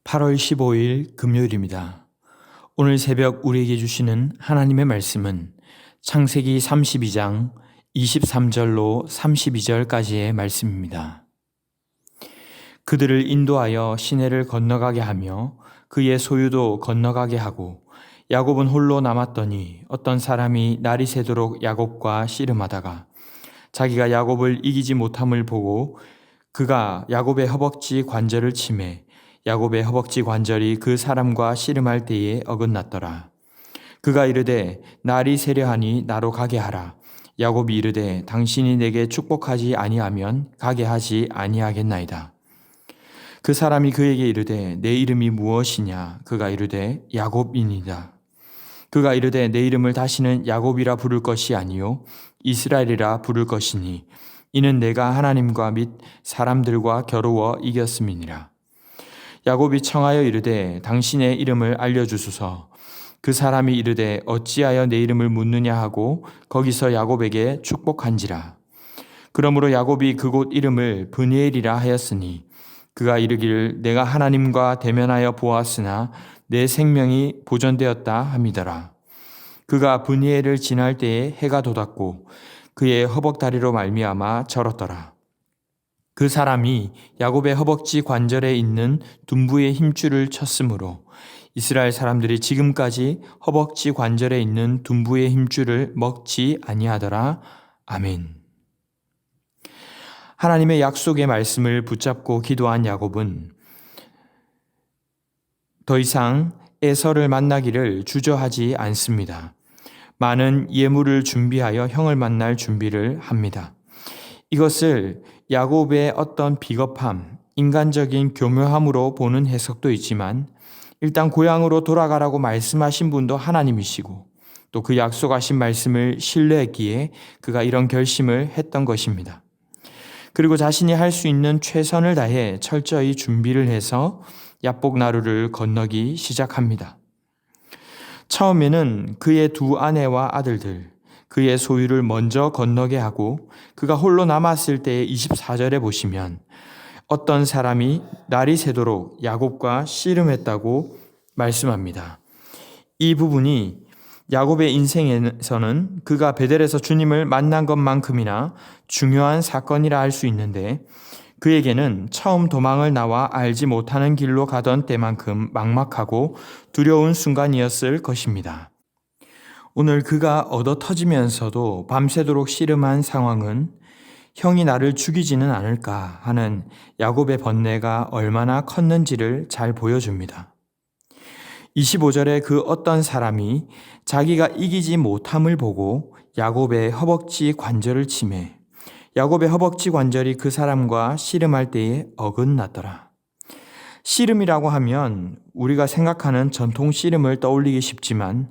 8월 15일 금요일입니다. 오늘 새벽 우리에게 주시는 하나님의 말씀은 창세기 32장 23절로 32절까지의 말씀입니다. 그들을 인도하여 시내를 건너가게 하며 그의 소유도 건너가게 하고 야곱은 홀로 남았더니 어떤 사람이 날이 새도록 야곱과 씨름하다가 자기가 야곱을 이기지 못함을 보고 그가 야곱의 허벅지 관절을 치매 야곱의 허벅지 관절이 그 사람과 씨름할 때에 어긋났더라. 그가 이르되 날이 세려하니 나로 가게 하라. 야곱이 이르되 당신이 내게 축복하지 아니하면 가게 하지 아니하겠나이다. 그 사람이 그에게 이르되 내 이름이 무엇이냐? 그가 이르되 야곱이니이다. 그가 이르되 내 이름을 다시는 야곱이라 부를 것이 아니요 이스라엘이라 부를 것이니 이는 내가 하나님과 및 사람들과 겨루어 이겼음이니라. 야곱이 청하여 이르되 당신의 이름을 알려주소서. 그 사람이 이르되 어찌하여 내 이름을 묻느냐 하고 거기서 야곱에게 축복한지라. 그러므로 야곱이 그곳 이름을 브니엘이라 하였으니 그가 이르기를 내가 하나님과 대면하여 보았으나 내 생명이 보존되었다 함이더라. 그가 브니엘을 지날 때에 해가 돋았고 그의 허벅다리로 말미암아 절었더라. 그 사람이 야곱의 허벅지 관절에 있는 둔부의 힘줄을 쳤으므로 이스라엘 사람들이 지금까지 허벅지 관절에 있는 둔부의 힘줄을 먹지 아니하더라. 아멘. 하나님의 약속의 말씀을 붙잡고 기도한 야곱은 더 이상 에서를 만나기를 주저하지 않습니다. 많은 예물을 준비하여 형을 만날 준비를 합니다. 이것을 야곱의 어떤 비겁함, 인간적인 교묘함으로 보는 해석도 있지만 일단 고향으로 돌아가라고 말씀하신 분도 하나님이시고 또 그 약속하신 말씀을 신뢰했기에 그가 이런 결심을 했던 것입니다. 그리고 자신이 할 수 있는 최선을 다해 철저히 준비를 해서 야복나루를 건너기 시작합니다. 처음에는 그의 두 아내와 아들들, 그의 소유를 먼저 건너게 하고 그가 홀로 남았을 때의 24절에 보시면 어떤 사람이 날이 새도록 야곱과 씨름했다고 말씀합니다. 이 부분이 야곱의 인생에서는 그가 베델에서 주님을 만난 것만큼이나 중요한 사건이라 할 수 있는데 그에게는 처음 도망을 나와 알지 못하는 길로 가던 때만큼 막막하고 두려운 순간이었을 것입니다. 오늘 그가 얻어 터지면서도 밤새도록 씨름한 상황은 형이 나를 죽이지는 않을까 하는 야곱의 번뇌가 얼마나 컸는지를 잘 보여줍니다. 25절에 그 어떤 사람이 자기가 이기지 못함을 보고 야곱의 허벅지 관절을 치매 야곱의 허벅지 관절이 그 사람과 씨름할 때에 어긋났더라. 씨름이라고 하면 우리가 생각하는 전통 씨름을 떠올리기 쉽지만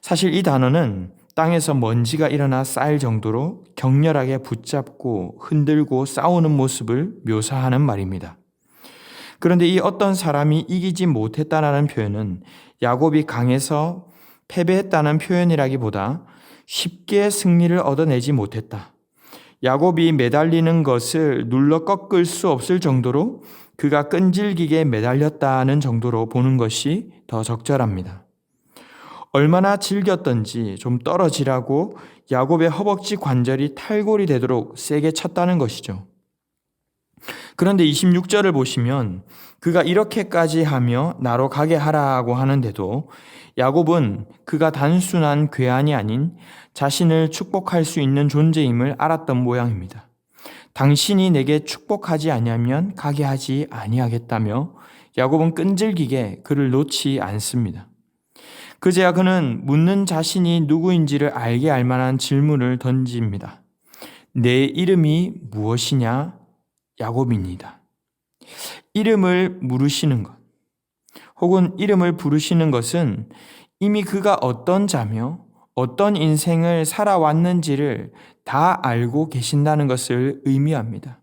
사실 이 단어는 땅에서 먼지가 일어나 쌓일 정도로 격렬하게 붙잡고 흔들고 싸우는 모습을 묘사하는 말입니다. 그런데 이 어떤 사람이 이기지 못했다라는 표현은 야곱이 강해서 패배했다는 표현이라기보다 쉽게 승리를 얻어내지 못했다. 야곱이 매달리는 것을 눌러 꺾을 수 없을 정도로 그가 끈질기게 매달렸다는 정도로 보는 것이 더 적절합니다. 얼마나 즐겼던지 좀 떨어지라고 야곱의 허벅지 관절이 탈골이 되도록 세게 쳤다는 것이죠. 그런데 26절을 보시면 그가 이렇게까지 하며 나로 가게 하라고 하는데도 야곱은 그가 단순한 괴한이 아닌 자신을 축복할 수 있는 존재임을 알았던 모양입니다. 당신이 내게 축복하지 아니하면 가게 하지 아니하겠다며 야곱은 끈질기게 그를 놓지 않습니다. 그제야 그는 묻는 자신이 누구인지를 알게 할 만한 질문을 던집니다. 내 이름이 무엇이냐? 야곱입니다. 이름을 물으시는 것, 혹은 이름을 부르시는 것은 이미 그가 어떤 자며 어떤 인생을 살아왔는지를 다 알고 계신다는 것을 의미합니다.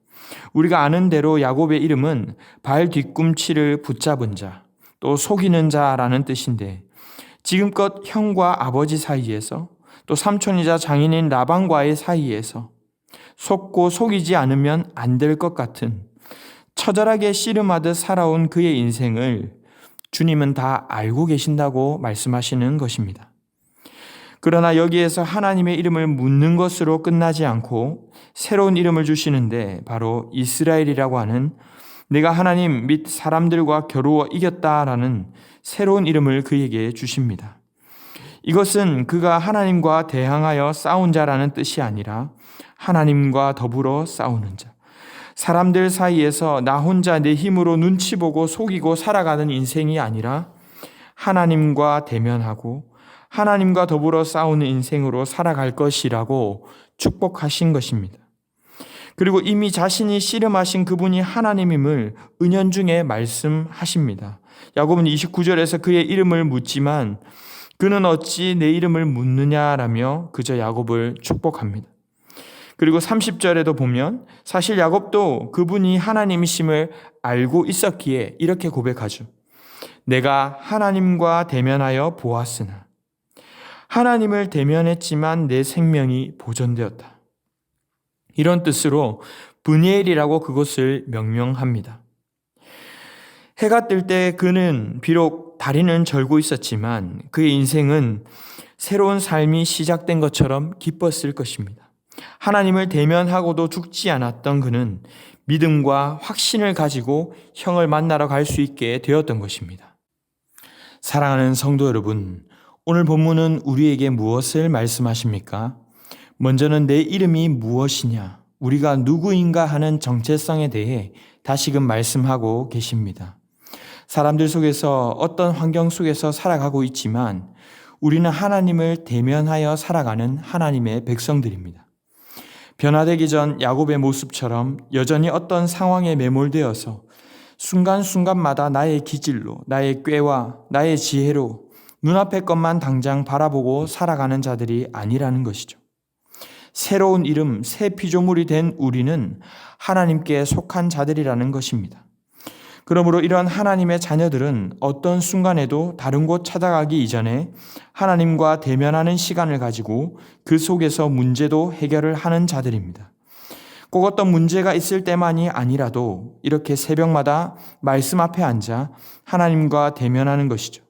우리가 아는 대로 야곱의 이름은 발 뒤꿈치를 붙잡은 자, 또 속이는 자라는 뜻인데 지금껏 형과 아버지 사이에서 또 삼촌이자 장인인 라반과의 사이에서 속고 속이지 않으면 안 될 것 같은 처절하게 씨름하듯 살아온 그의 인생을 주님은 다 알고 계신다고 말씀하시는 것입니다. 그러나 여기에서 하나님의 이름을 묻는 것으로 끝나지 않고 새로운 이름을 주시는데 바로 이스라엘이라고 하는 내가 하나님 및 사람들과 겨루어 이겼다라는 새로운 이름을 그에게 주십니다. 이것은 그가 하나님과 대항하여 싸운 자라는 뜻이 아니라 하나님과 더불어 싸우는 자, 사람들 사이에서 나 혼자 내 힘으로 눈치 보고 속이고 살아가는 인생이 아니라 하나님과 대면하고 하나님과 더불어 싸우는 인생으로 살아갈 것이라고 축복하신 것입니다. 그리고 이미 자신이 씨름하신 그분이 하나님임을 은연중에 말씀하십니다. 야곱은 29절에서 그의 이름을 묻지만 그는 어찌 내 이름을 묻느냐라며 그저 야곱을 축복합니다. 그리고 30절에도 보면 사실 야곱도 그분이 하나님이심을 알고 있었기에 이렇게 고백하죠. 내가 하나님과 대면하여 보았으나 하나님을 대면했지만 내 생명이 보존되었다. 이런 뜻으로 브니엘이라고 그곳을 명명합니다. 해가 뜰 때 그는 비록 다리는 절고 있었지만 그의 인생은 새로운 삶이 시작된 것처럼 기뻤을 것입니다. 하나님을 대면하고도 죽지 않았던 그는 믿음과 확신을 가지고 형을 만나러 갈 수 있게 되었던 것입니다. 사랑하는 성도 여러분, 오늘 본문은 우리에게 무엇을 말씀하십니까? 먼저는 내 이름이 무엇이냐, 우리가 누구인가 하는 정체성에 대해 다시금 말씀하고 계십니다. 사람들 속에서 어떤 환경 속에서 살아가고 있지만 우리는 하나님을 대면하여 살아가는 하나님의 백성들입니다. 변화되기 전 야곱의 모습처럼 여전히 어떤 상황에 매몰되어서 순간순간마다 나의 기질로, 나의 꾀와 나의 지혜로 눈앞의 것만 당장 바라보고 살아가는 자들이 아니라는 것이죠. 새로운 이름, 새 피조물이 된 우리는 하나님께 속한 자들이라는 것입니다. 그러므로 이런 하나님의 자녀들은 어떤 순간에도 다른 곳 찾아가기 이전에 하나님과 대면하는 시간을 가지고 그 속에서 문제도 해결을 하는 자들입니다. 꼭 어떤 문제가 있을 때만이 아니라도 이렇게 새벽마다 말씀 앞에 앉아 하나님과 대면하는 것이죠.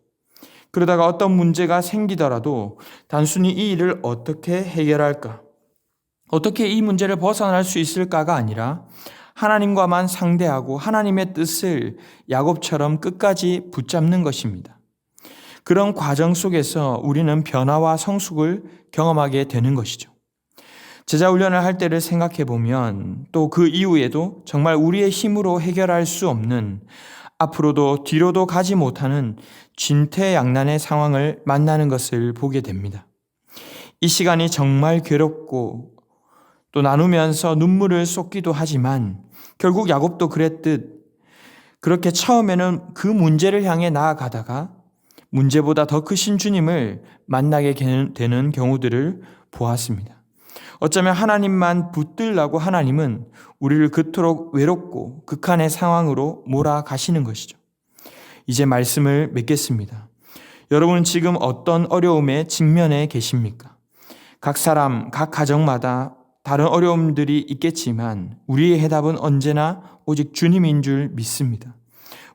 그러다가 어떤 문제가 생기더라도 단순히 이 일을 어떻게 해결할까? 어떻게 이 문제를 벗어날 수 있을까가 아니라 하나님과만 상대하고 하나님의 뜻을 야곱처럼 끝까지 붙잡는 것입니다. 그런 과정 속에서 우리는 변화와 성숙을 경험하게 되는 것이죠. 제자 훈련을 할 때를 생각해 보면 또 그 이후에도 정말 우리의 힘으로 해결할 수 없는 앞으로도 뒤로도 가지 못하는 진퇴양난의 상황을 만나는 것을 보게 됩니다. 이 시간이 정말 괴롭고 또 나누면서 눈물을 쏟기도 하지만 결국 야곱도 그랬듯 그렇게 처음에는 그 문제를 향해 나아가다가 문제보다 더 크신 주님을 만나게 되는 경우들을 보았습니다. 어쩌면 하나님만 붙들라고 하나님은 우리를 그토록 외롭고 극한의 상황으로 몰아가시는 것이죠. 이제 말씀을 맺겠습니다. 여러분 지금 어떤 어려움에 직면해 계십니까? 각 사람, 각 가정마다 다른 어려움들이 있겠지만 우리의 해답은 언제나 오직 주님인 줄 믿습니다.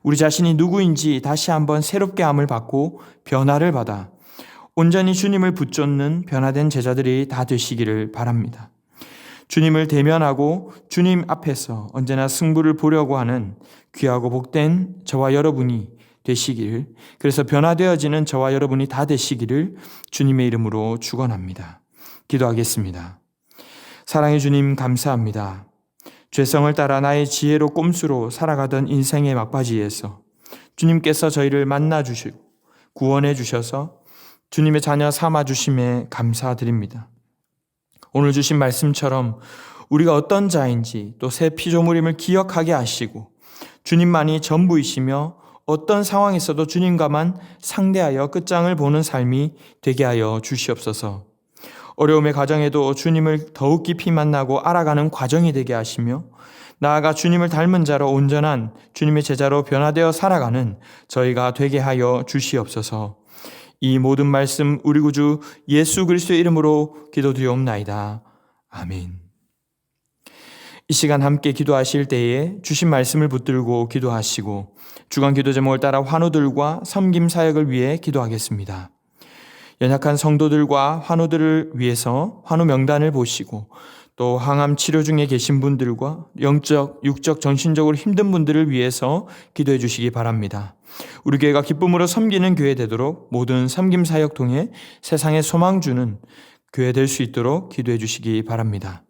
우리 자신이 누구인지 다시 한번 새롭게 함을 받고 변화를 받아 온전히 주님을 붙잡는 변화된 제자들이 다 되시기를 바랍니다. 주님을 대면하고 주님 앞에서 언제나 승부를 보려고 하는 귀하고 복된 저와 여러분이 되시기를, 그래서 변화되어지는 저와 여러분이 다 되시기를 주님의 이름으로 축원합니다. 기도하겠습니다. 사랑의 주님 감사합니다. 죄성을 따라 나의 지혜로 꼼수로 살아가던 인생의 막바지에서 주님께서 저희를 만나주시고 구원해 주셔서 주님의 자녀 삼아주심에 감사드립니다. 오늘 주신 말씀처럼 우리가 어떤 자인지 또 새 피조물임을 기억하게 하시고 주님만이 전부이시며 어떤 상황에서도 주님과만 상대하여 끝장을 보는 삶이 되게 하여 주시옵소서. 어려움의 과정에도 주님을 더욱 깊이 만나고 알아가는 과정이 되게 하시며 나아가 주님을 닮은 자로 온전한 주님의 제자로 변화되어 살아가는 저희가 되게 하여 주시옵소서. 이 모든 말씀 우리 구주 예수 그리스도의 이름으로 기도드리옵나이다. 아멘. 이 시간 함께 기도하실 때에 주신 말씀을 붙들고 기도하시고 주간 기도 제목을 따라 환우들과 섬김 사역을 위해 기도하겠습니다. 연약한 성도들과 환우들을 위해서 환우 명단을 보시고 또 항암 치료 중에 계신 분들과 영적, 육적, 정신적으로 힘든 분들을 위해서 기도해 주시기 바랍니다. 우리 교회가 기쁨으로 섬기는 교회 되도록 모든 섬김 사역 통해 세상에 소망 주는 교회 될 수 있도록 기도해 주시기 바랍니다.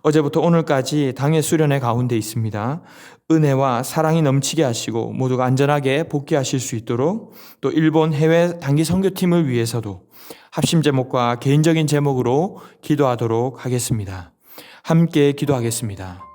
어제부터 오늘까지 당일 수련회 가운데 있습니다. 은혜와 사랑이 넘치게 하시고 모두가 안전하게 복귀하실 수 있도록 또 일본 해외 단기 선교팀을 위해서도 합심 제목과 개인적인 제목으로 기도하도록 하겠습니다. 함께 기도하겠습니다.